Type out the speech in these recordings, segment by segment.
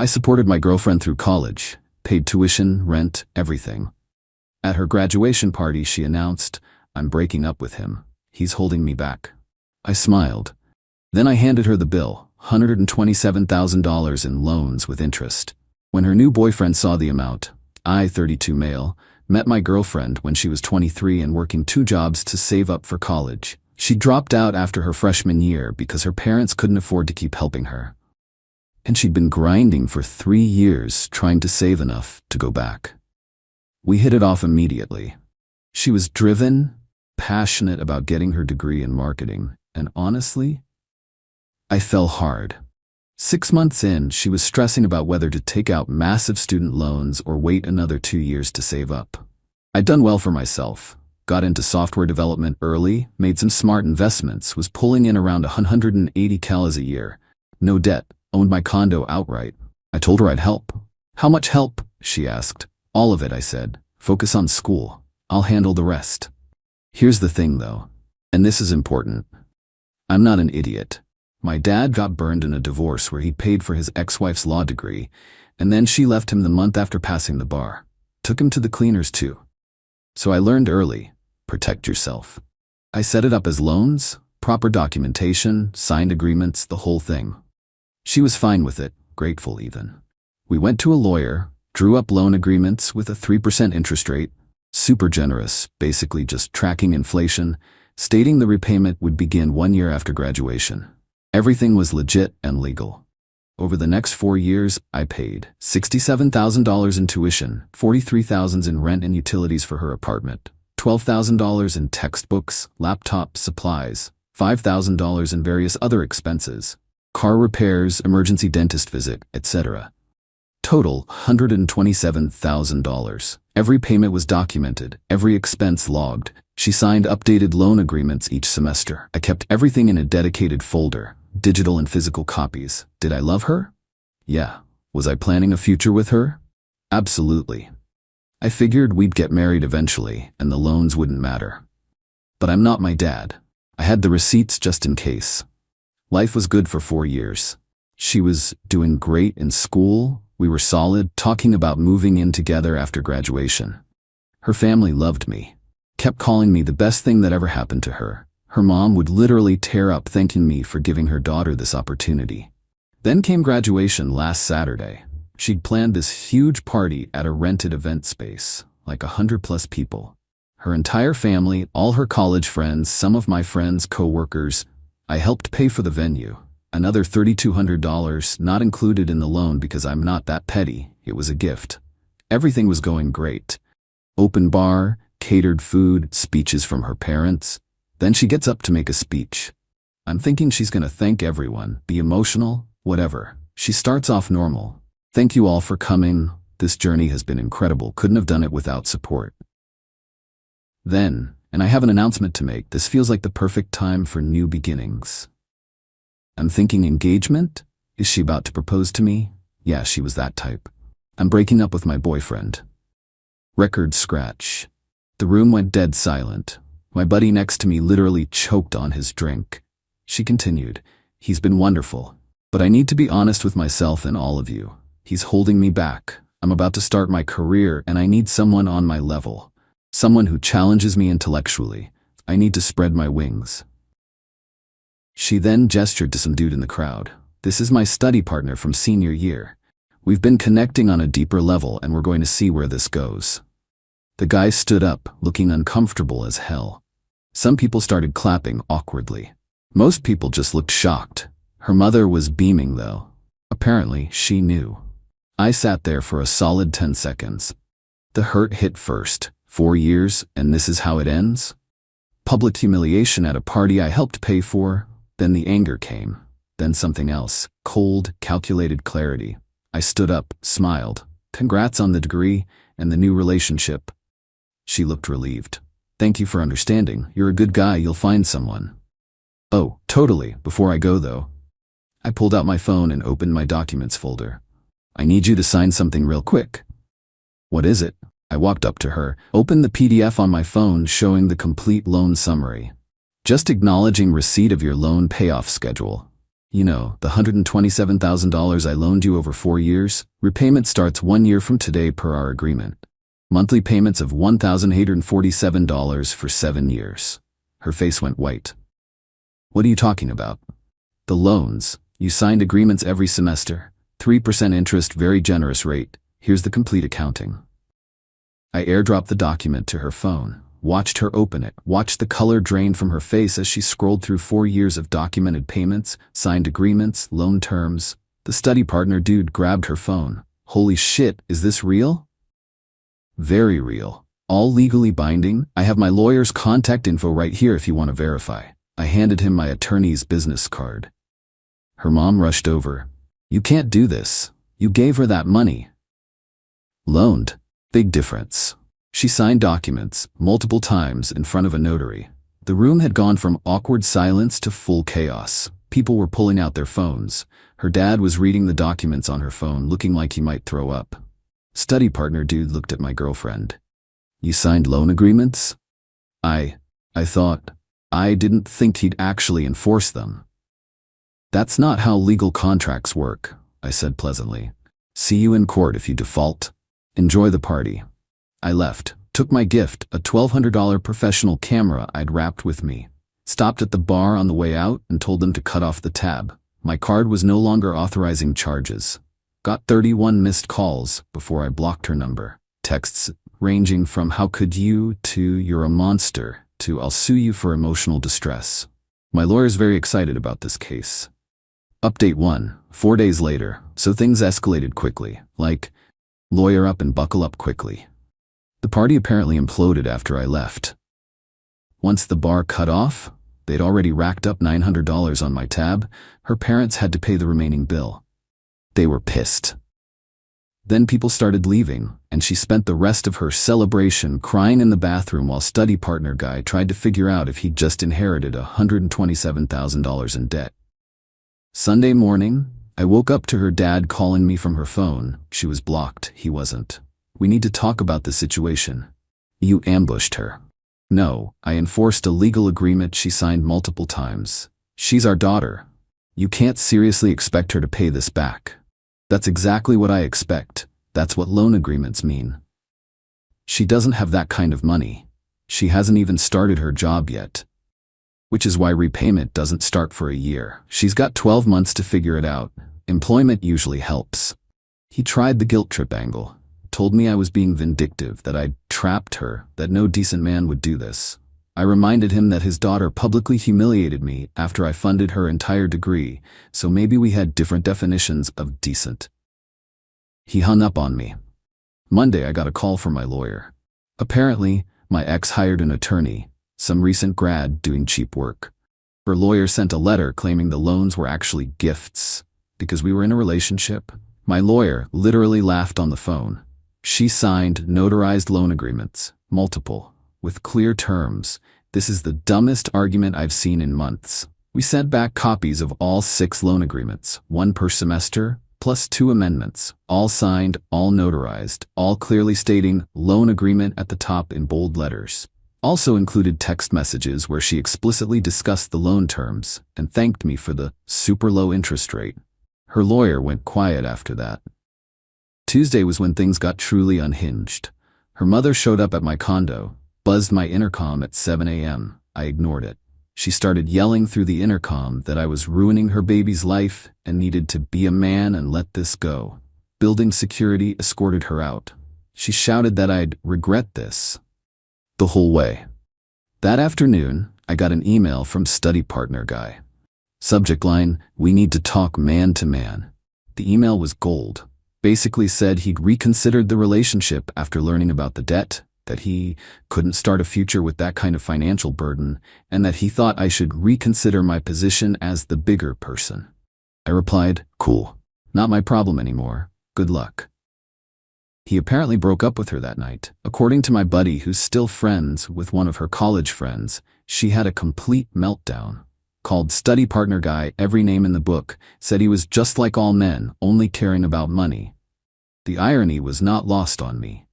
I supported my girlfriend through college, paid tuition, rent, everything. At her graduation party, she announced, "I'm breaking up with him. He's holding me back." I smiled. Then I handed her the bill, $127,000 in loans with interest. When her new boyfriend saw the amount, I, 32 male, met my girlfriend when she was 23 and working 2 jobs to save up for college. She dropped out after her freshman year because her parents couldn't afford to keep helping her. And she'd been grinding for 3 years trying to save enough to go back. We hit it off immediately. She was driven, passionate about getting her degree in marketing, and honestly, I fell hard. 6 months in, she was stressing about whether to take out massive student loans or wait another 2 years to save up. I'd done well for myself, got into software development early, made some smart investments, was pulling in around 180 CALs a year, no debt, owned my condo outright. I told her I'd help. "How much help?" she asked. "All of it," I said. "Focus on school. I'll handle the rest." Here's the thing though, and this is important. I'm not an idiot. My dad got burned in a divorce where he paid for his ex-wife's law degree, and then she left him the month after passing the bar. Took him to the cleaners too. So I learned early, protect yourself. I set it up as loans, proper documentation, signed agreements, the whole thing. She was fine with it, grateful even. We went to a lawyer, drew up loan agreements with a 3% interest rate, super generous, basically just tracking inflation, stating the repayment would begin 1 year after graduation. Everything was legit and legal. Over the next 4 years, I paid $67,000 in tuition, $43,000 in rent and utilities for her apartment, $12,000 in textbooks, laptop supplies, $5,000 in various other expenses, car repairs, emergency dentist visit, etc. Total, $127,000. Every payment was documented, every expense logged. She signed updated loan agreements each semester. I kept everything in a dedicated folder, digital and physical copies. Did I love her? Yeah. Was I planning a future with her? Absolutely. I figured we'd get married eventually and the loans wouldn't matter. But I'm not my dad. I had the receipts just in case. Life was good for 4 years. She was doing great in school. We were solid, talking about moving in together after graduation. Her family loved me, kept calling me the best thing that ever happened to her. Her mom would literally tear up thanking me for giving her daughter this opportunity. Then came graduation last Saturday. She'd planned this huge party at a rented event space, like 100+ people. Her entire family, all her college friends, some of my friends, co-workers. I helped pay for the venue. Another $3,200, not included in the loan because I'm not that petty. It was a gift. Everything was going great. Open bar, catered food, speeches from her parents. Then she gets up to make a speech. I'm thinking she's gonna thank everyone, be emotional, whatever. She starts off normal. "Thank you all for coming. This journey has been incredible. Couldn't have done it without support." Then, and I have an announcement to make, this feels like the perfect time for new beginnings. I'm thinking engagement? Is she about to propose to me? Yeah, she was that type. I'm breaking up with my boyfriend. Record scratch. The room went dead silent. My buddy next to me literally choked on his drink. She continued, "He's been wonderful, but I need to be honest with myself and all of you. He's holding me back. I'm about to start my career and I need someone on my level. Someone who challenges me intellectually. I need to spread my wings." She then gestured to some dude in the crowd. "This is my study partner from senior year. We've been connecting on a deeper level and we're going to see where this goes." The guy stood up, looking uncomfortable as hell. Some people started clapping awkwardly. Most people just looked shocked. Her mother was beaming though. Apparently, she knew. I sat there for a solid 10 seconds. The hurt hit first. 4 years, and this is how it ends? Public humiliation at a party I helped pay for. Then the anger came. Then something else. Cold, calculated clarity. I stood up, smiled. "Congrats on the degree and the new relationship." She looked relieved. "Thank you for understanding. You're a good guy. You'll find someone." "Oh, totally. Before I go though." I pulled out my phone and opened my documents folder. "I need you to sign something real quick." "What is it?" I walked up to her, opened the PDF on my phone showing the complete loan summary. "Just acknowledging receipt of your loan payoff schedule." You know, the $127,000 I loaned you over 4 years? Repayment starts 1 year from today per our agreement. Monthly payments of $1,847 for 7 years. Her face went white. What are you talking about? The loans. You signed agreements every semester. 3% interest, very generous rate. Here's the complete accounting. I airdropped the document to her phone, watched her open it, watched the color drain from her face as she scrolled through 4 years of documented payments, signed agreements, loan terms. The study partner dude grabbed her phone. Holy shit, is this real? Very real. All legally binding. I have my lawyer's contact info right here if you want to verify. I handed him my attorney's business card. Her mom rushed over. You can't do this. You gave her that money. Loaned. Big difference. She signed documents multiple times in front of a notary. The room had gone from awkward silence to full chaos. People were pulling out their phones. Her dad was reading the documents on her phone, looking like he might throw up. Study partner dude looked at my girlfriend. You signed loan agreements? I thought. I didn't think he'd actually enforce them. That's not how legal contracts work, I said pleasantly. See you in court if you default. Enjoy the party. I left, took my gift, a $1,200 professional camera I'd wrapped with me, stopped at the bar on the way out and told them to cut off the tab. My card was no longer authorizing charges. Got 31 missed calls before I blocked her number. Texts ranging from "how could you" to "you're a monster" to "I'll sue you for emotional distress. My lawyer's very excited about this case. Update 1, 4 days later, so things escalated quickly, like, lawyer up and buckle up quickly. The party apparently imploded after I left. Once the bar cut off, they'd already racked up $900 on my tab. Her parents had to pay the remaining bill. They were pissed. Then people started leaving, and she spent the rest of her celebration crying in the bathroom while study partner guy tried to figure out if he'd just inherited $127,000 in debt. Sunday morning, I woke up to her dad calling me from her phone. She was blocked, he wasn't. We need to talk about the situation. You ambushed her. No, I enforced a legal agreement she signed multiple times. She's our daughter. You can't seriously expect her to pay this back. That's exactly what I expect. That's what loan agreements mean. She doesn't have that kind of money. She hasn't even started her job yet. Which is why repayment doesn't start for a year. She's got 12 months to figure it out. Employment usually helps. He tried the guilt trip angle. Told me I was being vindictive, that I'd trapped her, that no decent man would do this. I reminded him that his daughter publicly humiliated me after I funded her entire degree, so maybe we had different definitions of decent. He hung up on me. Monday I got a call from my lawyer. Apparently, my ex hired an attorney, some recent grad doing cheap work. Her lawyer sent a letter claiming the loans were actually gifts, because we were in a relationship. My lawyer literally laughed on the phone. She signed notarized loan agreements, multiple, with clear terms. This is the dumbest argument I've seen in months. We sent back copies of all 6 loan agreements, 1 per semester, plus 2 amendments, all signed, all notarized, all clearly stating loan agreement at the top in bold letters. Also included text messages where she explicitly discussed the loan terms and thanked me for the super low interest rate. Her lawyer went quiet after that. Tuesday was when things got truly unhinged. Her mother showed up at my condo, buzzed my intercom at 7 a.m. I ignored it. She started yelling through the intercom that I was ruining her baby's life and needed to be a man and let this go. Building security escorted her out. She shouted that I'd regret this the whole way. That afternoon, I got an email from study partner guy. Subject line, "We need to talk man to man." The email was gold. Basically said he'd reconsidered the relationship after learning about the debt, that he couldn't start a future with that kind of financial burden, and that he thought I should reconsider my position as the bigger person. I replied, "Cool. Not my problem anymore. Good luck." He apparently broke up with her that night. According to my buddy who's still friends with one of her college friends, she had a complete meltdown. Called study partner guy every name in the book, said he was just like all men, only caring about money. The irony was not lost on me.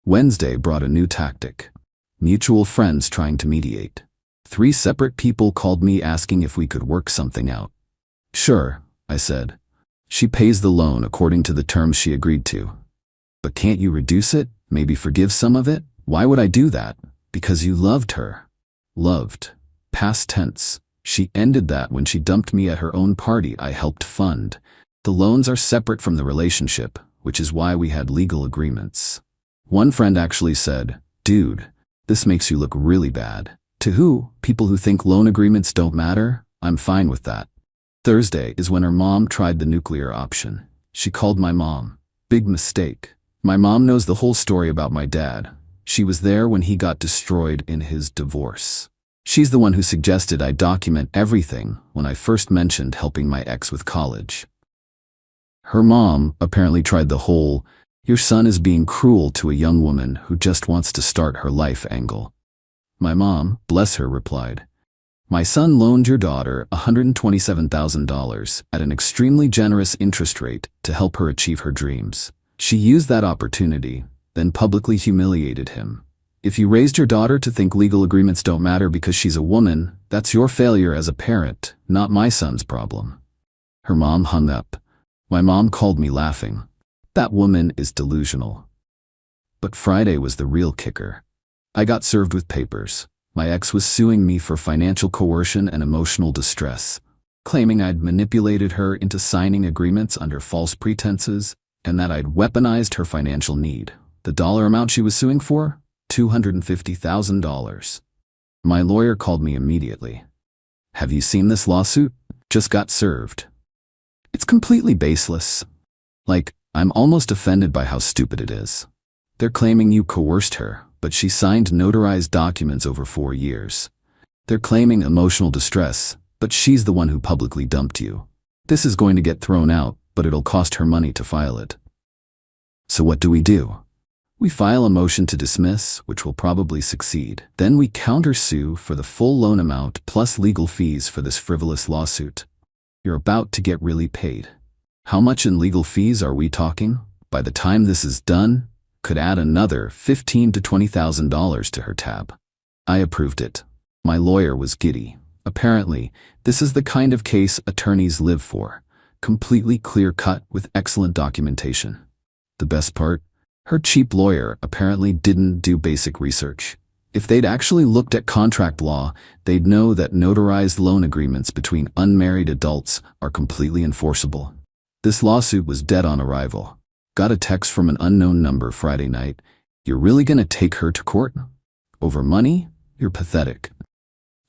Wednesday brought a new tactic. Mutual friends trying to mediate. 3 separate people called me asking if we could work something out. Sure, I said. She pays the loan according to the terms she agreed to. But can't you reduce it? Maybe forgive some of it? Why would I do that? Because you loved her. Loved. Past tense. She ended that when she dumped me at her own party I helped fund. The loans are separate from the relationship, which is why we had legal agreements. One friend actually said, "Dude, this makes you look really bad." To who? People who think loan agreements don't matter? I'm fine with that. Thursday is when her mom tried the nuclear option. She called my mom. Big mistake. My mom knows the whole story about my dad. She was there when he got destroyed in his divorce. She's the one who suggested I document everything when I first mentioned helping my ex with college. Her mom apparently tried the whole, "Your son is being cruel to a young woman who just wants to start her life" angle. My mom, bless her, replied, "My son loaned your daughter $127,000 at an extremely generous interest rate to help her achieve her dreams. She used that opportunity, then publicly humiliated him. If you raised your daughter to think legal agreements don't matter because she's a woman, that's your failure as a parent, not my son's problem." Her mom hung up. My mom called me laughing. That woman is delusional. But Friday was the real kicker. I got served with papers. My ex was suing me for financial coercion and emotional distress, claiming I'd manipulated her into signing agreements under false pretenses and that I'd weaponized her financial need. The dollar amount she was suing for? $250,000. My lawyer called me immediately. "Have you seen this lawsuit? Just got served." It's completely baseless. Like, I'm almost offended by how stupid it is. They're claiming you coerced her, but she signed notarized documents over 4 years. They're claiming emotional distress, but she's the one who publicly dumped you. This is going to get thrown out, but it'll cost her money to file it. So what do? We file a motion to dismiss, which will probably succeed. Then we countersue for the full loan amount plus legal fees for this frivolous lawsuit. You're about to get really paid. How much in legal fees are we talking? By the time this is done, could add another $15,000 to $20,000 to her tab. I approved it. My lawyer was giddy. Apparently, this is the kind of case attorneys live for. Completely clear-cut with excellent documentation. The best part? Her cheap lawyer apparently didn't do basic research. If they'd actually looked at contract law, they'd know that notarized loan agreements between unmarried adults are completely enforceable. This lawsuit was dead on arrival. Got a text from an unknown number Friday night. "You're really gonna take her to court? Over money? You're pathetic."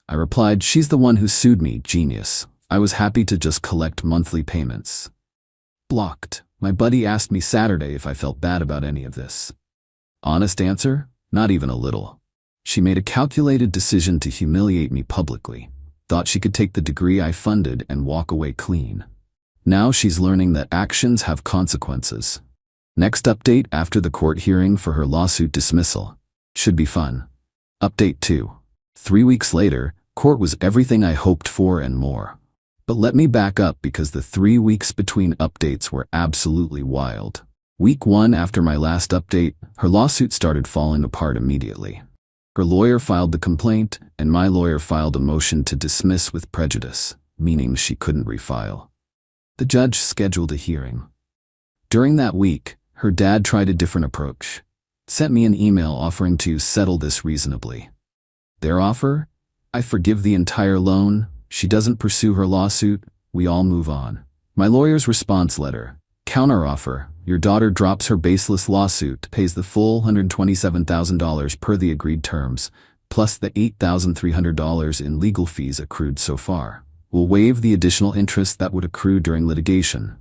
I replied, "She's the one who sued me, genius. I was happy to just collect monthly payments." Blocked. My buddy asked me Saturday if I felt bad about any of this. Honest answer? Not even a little. She made a calculated decision to humiliate me publicly. Thought she could take the degree I funded and walk away clean. Now she's learning that actions have consequences. Next update after the court hearing for her lawsuit dismissal. Should be fun. Update 2. 3 weeks later, court was everything I hoped for and more. But let me back up because the 3 weeks between updates were absolutely wild. Week 1 after my last update, her lawsuit started falling apart immediately. Her lawyer filed the complaint, and my lawyer filed a motion to dismiss with prejudice, meaning she couldn't refile. The judge scheduled a hearing. During that week, her dad tried a different approach. Sent me an email offering to settle this reasonably. Their offer? I forgive the entire loan. She doesn't pursue her lawsuit, we all move on. My lawyer's response letter. Counteroffer. Your daughter drops her baseless lawsuit, pays the full $127,000 per the agreed terms, plus the $8,300 in legal fees accrued so far. We'll waive the additional interest that would accrue during litigation.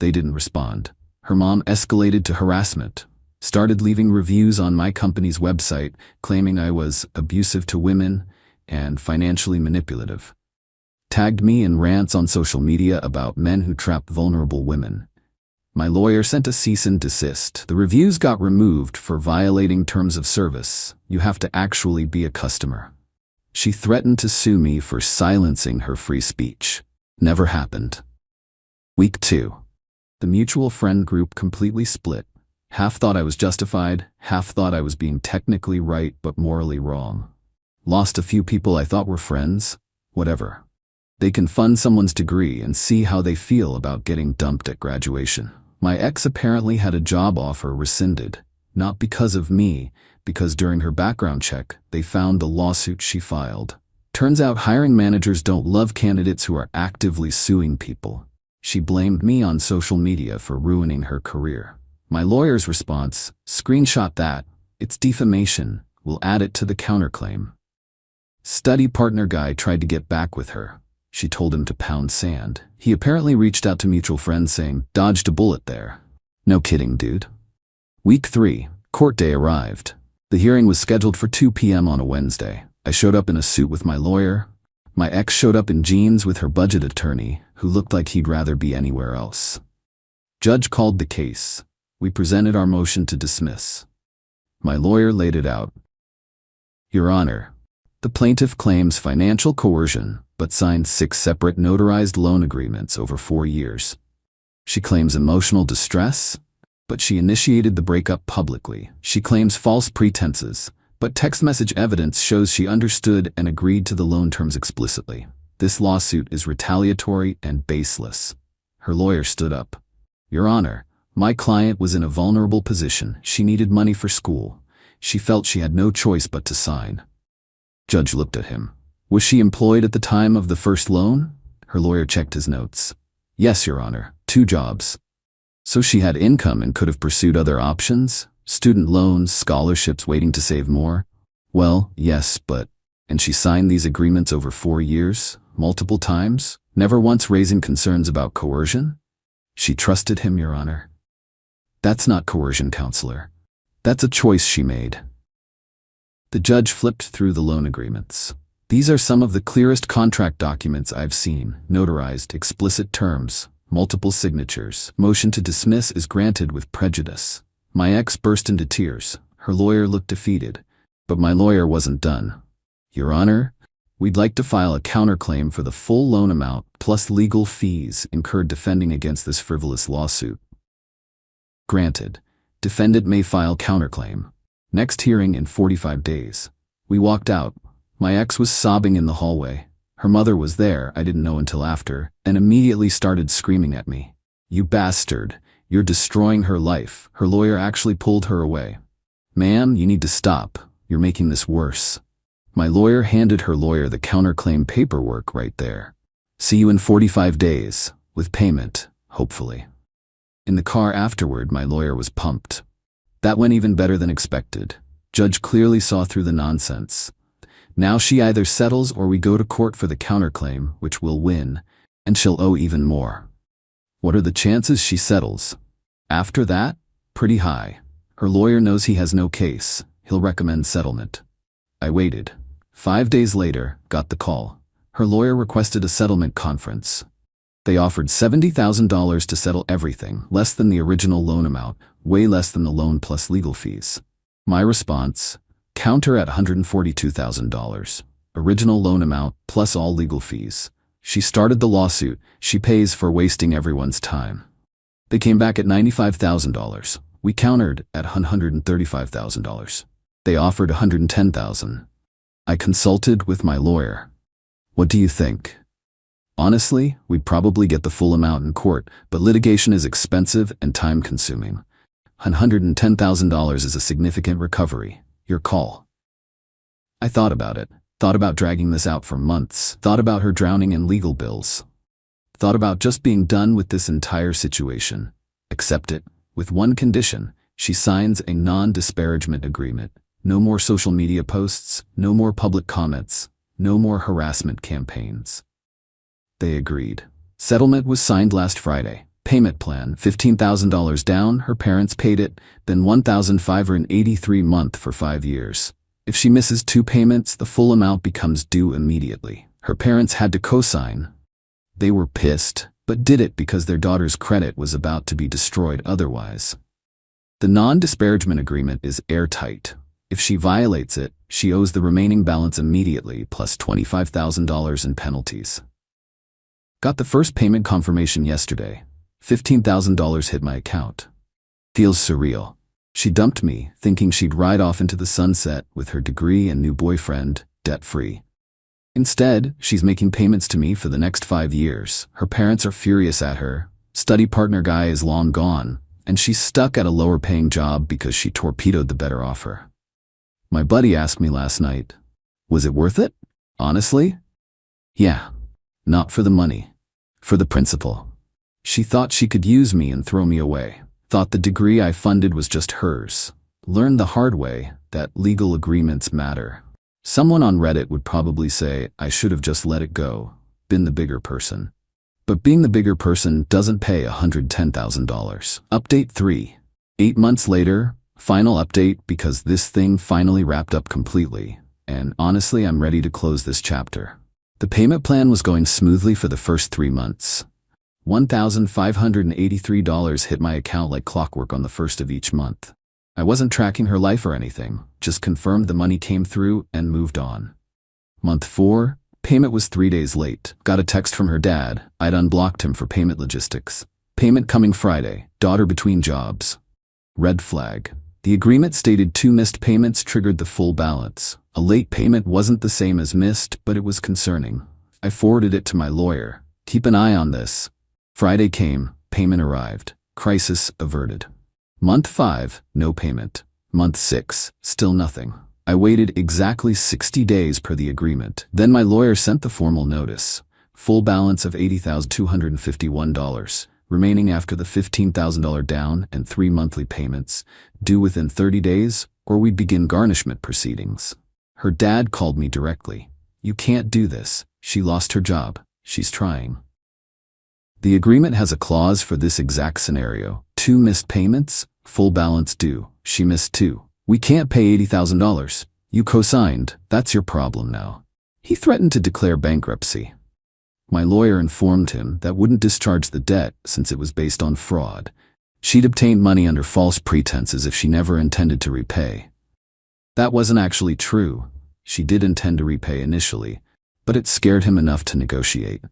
They didn't respond. Her mom escalated to harassment. Started leaving reviews on my company's website, claiming I was abusive to women and financially manipulative. Tagged me in rants on social media about men who trap vulnerable women. My lawyer sent a cease and desist. The reviews got removed for violating terms of service. You have to actually be a customer. She threatened to sue me for silencing her free speech. Never happened. Week 2. The mutual friend group completely split. Half thought I was justified, half thought I was being technically right but morally wrong. Lost a few people I thought were friends. Whatever. They can fund someone's degree and see how they feel about getting dumped at graduation. My ex apparently had a job offer rescinded, not because of me, because during her background check, they found the lawsuit she filed. Turns out hiring managers don't love candidates who are actively suing people. She blamed me on social media for ruining her career. My lawyer's response: screenshot that. It's defamation. We'll add it to the counterclaim. Study partner guy tried to get back with her. She told him to pound sand. He apparently reached out to mutual friends saying, dodged a bullet there. No kidding, dude. Week 3, court day arrived. The hearing was scheduled for 2 p.m. on a Wednesday. I showed up in a suit with my lawyer. My ex showed up in jeans with her budget attorney, who looked like he'd rather be anywhere else. Judge called the case. We presented our motion to dismiss. My lawyer laid it out. Your Honor, the plaintiff claims financial coercion, but signed 6 separate notarized loan agreements over 4 years. She claims emotional distress, but she initiated the breakup publicly. She claims false pretenses, but text message evidence shows she understood and agreed to the loan terms explicitly. This lawsuit is retaliatory and baseless. Her lawyer stood up. Your Honor, my client was in a vulnerable position. She needed money for school. She felt she had no choice but to sign. Judge looked at him. Was she employed at the time of the first loan? Her lawyer checked his notes. Yes, Your Honor, 2 jobs. So she had income and could have pursued other options? Student loans, scholarships, waiting to save more? Well, yes, but... And she signed these agreements over 4 years? Multiple times? Never once raising concerns about coercion? She trusted him, Your Honor. That's not coercion, counselor. That's a choice she made. The judge flipped through the loan agreements. These are some of the clearest contract documents I've seen. Notarized, explicit terms, multiple signatures. Motion to dismiss is granted with prejudice. My ex burst into tears. Her lawyer looked defeated. But my lawyer wasn't done. Your Honor, we'd like to file a counterclaim for the full loan amount plus legal fees incurred defending against this frivolous lawsuit. Granted. Defendant may file counterclaim. Next hearing in 45 days. We walked out. My ex was sobbing in the hallway. Her mother was there, I didn't know until after, and immediately started screaming at me. You bastard, you're destroying her life. Her lawyer actually pulled her away. Ma'am, you need to stop. You're making this worse. My lawyer handed her lawyer the counterclaim paperwork right there. See you in 45 days, with payment, hopefully. In the car afterward, my lawyer was pumped. That went even better than expected. Judge clearly saw through the nonsense. Now she either settles or we go to court for the counterclaim, which we'll win, and she'll owe even more. What are the chances she settles? After that, pretty high. Her lawyer knows he has no case. He'll recommend settlement. I waited. 5 days later, got the call. Her lawyer requested a settlement conference. They offered $70,000 to settle everything, less than the original loan amount, way less than the loan plus legal fees. My response: counter at $142,000. Original loan amount plus all legal fees. She started the lawsuit. She pays for wasting everyone's time. They came back at $95,000. We countered at $135,000. They offered $110,000. I consulted with my lawyer. What do you think? Honestly, we'd probably get the full amount in court, but litigation is expensive and time-consuming. $110,000 is a significant recovery. Your call. I thought about it. Thought about dragging this out for months. Thought about her drowning in legal bills. Thought about just being done with this entire situation. Accept it, with one condition. She signs a non-disparagement agreement. No more social media posts, no more public comments, no more harassment campaigns. They agreed. Settlement was signed last Friday. Payment plan, $15,000 down, her parents paid it, then $1,583 a month for 5 years. If she misses 2 payments, the full amount becomes due immediately. Her parents had to co-sign. They were pissed, but did it because their daughter's credit was about to be destroyed otherwise. The non-disparagement agreement is airtight. If she violates it, she owes the remaining balance immediately plus $25,000 in penalties. Got the first payment confirmation yesterday. $15,000 hit my account. Feels surreal. She dumped me, thinking she'd ride off into the sunset with her degree and new boyfriend, debt-free. Instead, she's making payments to me for the next 5 years. Her parents are furious at her. Study partner guy is long gone, and she's stuck at a lower-paying job because she torpedoed the better offer. My buddy asked me last night, was it worth it? Honestly? Yeah. Not for the money. For the principle. She thought she could use me and throw me away. Thought the degree I funded was just hers. Learned the hard way that legal agreements matter. Someone on Reddit would probably say I should have just let it go, been the bigger person. But being the bigger person doesn't pay $110,000. Update 3. 8 months later, final update because this thing finally wrapped up completely. And honestly, I'm ready to close this chapter. The payment plan was going smoothly for the first 3 months. $1,583 hit my account like clockwork on the first of each month. I wasn't tracking her life or anything, just confirmed the money came through and moved on. Month 4, payment was 3 days late. Got a text from her dad. I'd unblocked him for payment logistics. Payment coming Friday. Daughter between jobs. Red flag. The agreement stated 2 missed payments triggered the full balance. A late payment wasn't the same as missed, but it was concerning. I forwarded it to my lawyer. Keep an eye on this. Friday came, payment arrived. Crisis averted. Month 5, no payment. Month 6, still nothing. I waited exactly 60 days per the agreement. Then my lawyer sent the formal notice. Full balance of $80,251, remaining after the $15,000 down and 3 monthly payments, due within 30 days, or we'd begin garnishment proceedings. Her dad called me directly. You can't do this. She lost her job. She's trying. The agreement has a clause for this exact scenario. 2 missed payments, full balance due. She missed 2. We can't pay $80,000. You co-signed. That's your problem now. He threatened to declare bankruptcy. My lawyer informed him that wouldn't discharge the debt since it was based on fraud. She'd obtained money under false pretenses if she never intended to repay. That wasn't actually true. She did intend to repay initially, but it scared him enough to negotiate.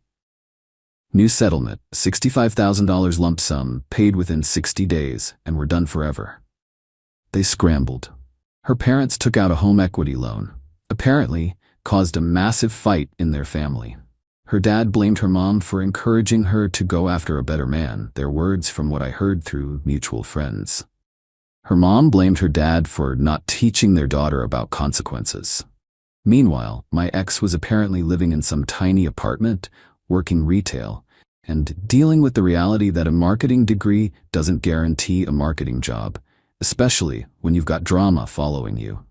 New settlement, $65,000 lump sum, paid within 60 days, and we're done forever. They scrambled. Her parents took out a home equity loan. Apparently, caused a massive fight in their family. Her dad blamed her mom for encouraging her to go after a better man, their words from what I heard through mutual friends. Her mom blamed her dad for not teaching their daughter about consequences. Meanwhile, my ex was apparently living in some tiny apartment, working retail, and dealing with the reality that a marketing degree doesn't guarantee a marketing job, especially when you've got drama following you.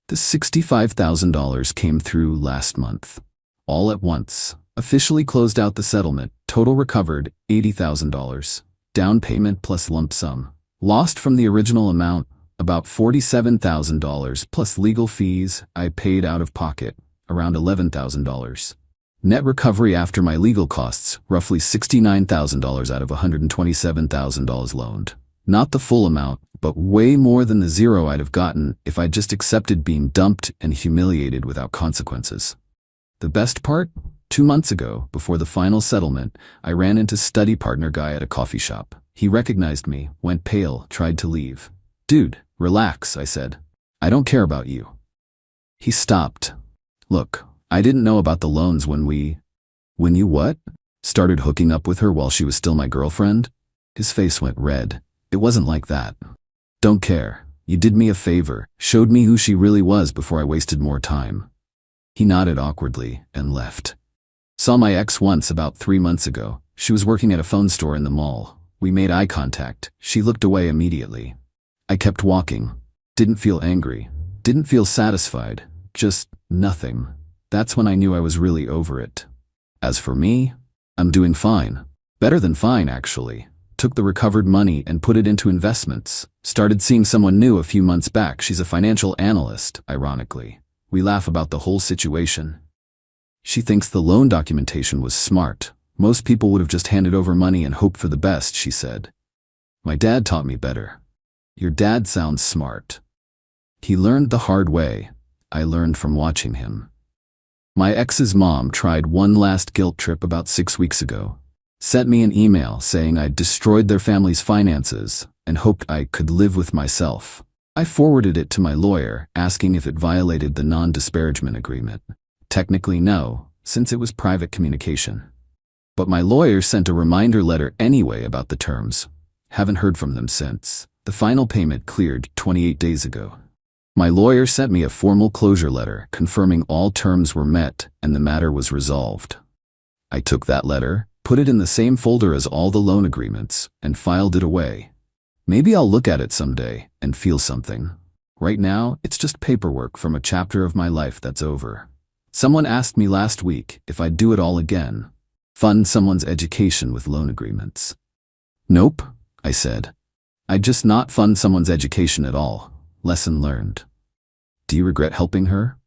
The $65,000 came through last month. All at once. Officially closed out the settlement. Total recovered, $80,000. Down payment plus lump sum. Lost from the original amount, about $47,000 plus legal fees I paid out of pocket, around $11,000. Net recovery after my legal costs, roughly $69,000 out of $127,000 loaned. Not the full amount, but way more than the zero I'd have gotten if I just accepted being dumped and humiliated without consequences. The best part? 2 months ago, before the final settlement, I ran into study partner guy at a coffee shop. He recognized me, went pale, tried to leave. Dude, relax, I said. I don't care about you. He stopped. Look, I didn't know about the loans when you what? Started hooking up with her while she was still my girlfriend? His face went red. It wasn't like that. Don't care. You did me a favor, showed me who she really was before I wasted more time. He nodded awkwardly and left. Saw my ex once about 3 months ago. She was working at a phone store in the mall. We made eye contact. She looked away immediately. I kept walking. Didn't feel angry. Didn't feel satisfied. Just nothing. That's when I knew I was really over it. As for me, I'm doing fine. Better than fine, actually. Took the recovered money and put it into investments. Started seeing someone new a few months back. She's a financial analyst, ironically. We laugh about the whole situation. She thinks the loan documentation was smart. Most people would have just handed over money and hoped for the best, she said. My dad taught me better. Your dad sounds smart. He learned the hard way. I learned from watching him. My ex's mom tried one last guilt trip about 6 weeks ago. Sent me an email saying I'd destroyed their family's finances and hoped I could live with myself. I forwarded it to my lawyer, asking if it violated the non-disparagement agreement. Technically no, since it was private communication. But my lawyer sent a reminder letter anyway about the terms. Haven't heard from them since. The final payment cleared 28 days ago. My lawyer sent me a formal closure letter confirming all terms were met and the matter was resolved. I took that letter, put it in the same folder as all the loan agreements, and filed it away. Maybe I'll look at it someday and feel something. Right now, it's just paperwork from a chapter of my life that's over. Someone asked me last week if I'd do it all again. Fund someone's education with loan agreements. Nope, I said. I'd just not fund someone's education at all. Lesson learned. Do you regret helping her?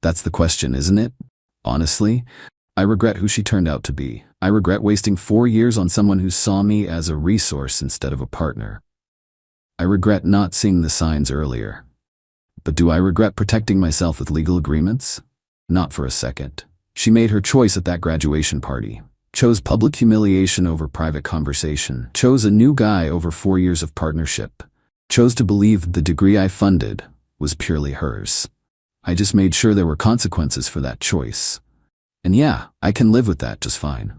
That's the question, isn't it? Honestly, I regret who she turned out to be. I regret wasting 4 years on someone who saw me as a resource instead of a partner. I regret not seeing the signs earlier. But do I regret protecting myself with legal agreements? Not for a second. She made her choice at that graduation party. Chose public humiliation over private conversation. Chose a new guy over 4 years of partnership. Chose to believe the degree I funded was purely hers. I just made sure there were consequences for that choice. And yeah, I can live with that just fine.